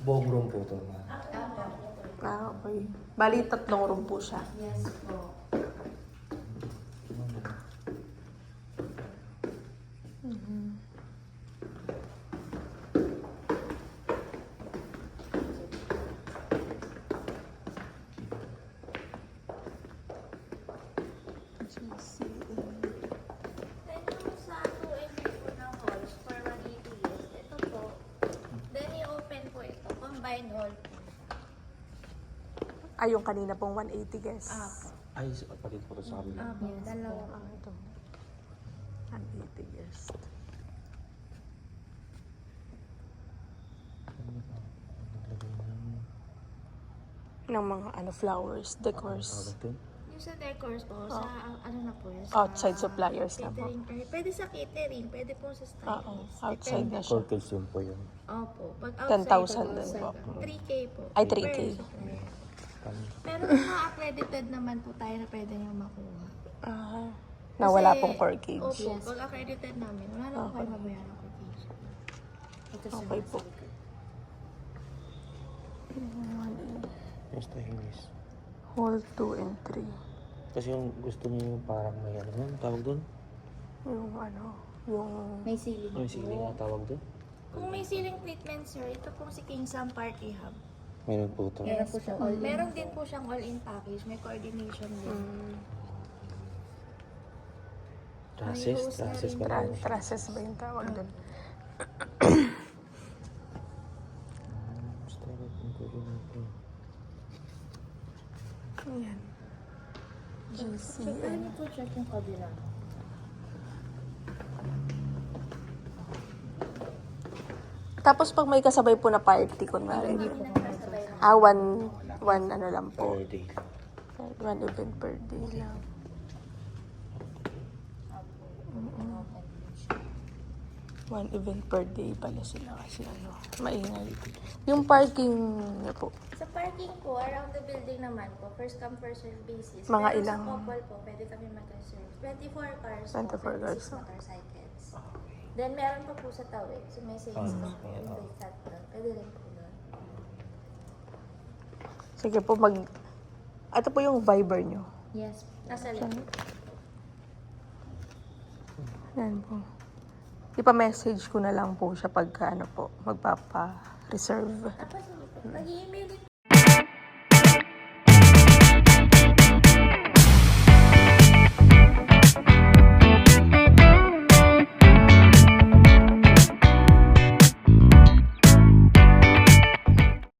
Buong room po ito, ma'am. Ah, okay. Bali, 3 room po siya. Yes po. Then yung sa 2 and 3 po na halls for 180 years, ito po. Then i-open po ito. Combined hall po. Ay, yung kanina pong 180 guests. Ay, kapatid ko to sa kabila. Yes, dalawang Ah, ito. 180 guests. Ng mga flowers, decors. Yung sa decors po, sa ano na po yun? Outside suppliers na po. Catering. Pwede sa catering, pwede po sa Oo, stylist. outside na siya. Corkage yun po yun. Opo. Pag 10,000 outside, din po. 3K po. Ay, Per 3K. supplier. Pero yung mga accredited naman po tayo na pwede nyo makuha. Ah, na wala Kasi- pong corkage. Opo, pag accredited namin, wala na po kayo mabayaran ng corkage. Okay po. Yung stainless. Hall 2 and 3. Kasi yung gusto niyo yung parang may ano, tawag doon? Yung yung... May ceiling. May ceiling na tawag doon? Kung may ceiling treatment, sir, ito pong si King Sam Party Hub. Meron po ito. Meron po siyang all-in. Meron din po siyang all-in package. May coordination din. Trusses? Trusses ba naman siya? Trusses ba yung tawag doon? Basta yung kulo natin. Ayan. GC. Check niyo po check yung kabila. Tapos pag may kasabay po na party, kunwari. One ano lang po. Per day. One event per day lang. One event per day pala sila kasi maingay. Yung parking niya po. Sa parking po, around the building naman po, first come, first serve basis. Mga Pero ilang- sa couple po, pwede kami mag-reserve. 24 cars 24 po, cars 26 po. motorcycles. Then meron pa po sa Tawid, so may sales pa po. yeah. Yung break doon. Pwede rin po doon. Sige po, ito po yung Viber nyo. Yes. Nasa left. Yan po. Ipa-message ko na lang po siya pagka magpapa-reserve. Tapos, mag-i-email